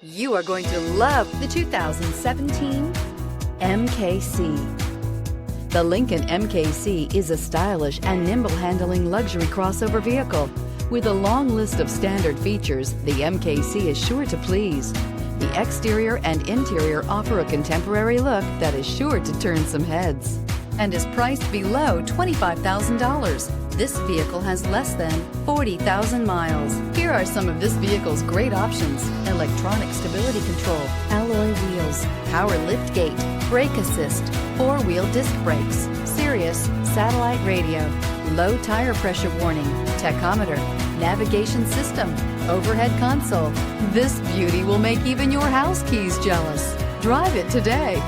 You are going to love the 2017 MKC. The Lincoln MKC is a stylish and nimble-handling luxury crossover vehicle. With a long list of standard features, the MKC is sure to please. The exterior and interior offer a contemporary look that is sure to turn some heads and is priced below $25,000. This vehicle has less than 40,000 miles. Here are some of this vehicle's great options: electronic stability control, alloy wheels, power liftgate, brake assist, four-wheel disc brakes, Sirius satellite radio, low tire pressure warning, tachometer, navigation system, overhead console. This beauty will make even your house keys jealous. Drive it today.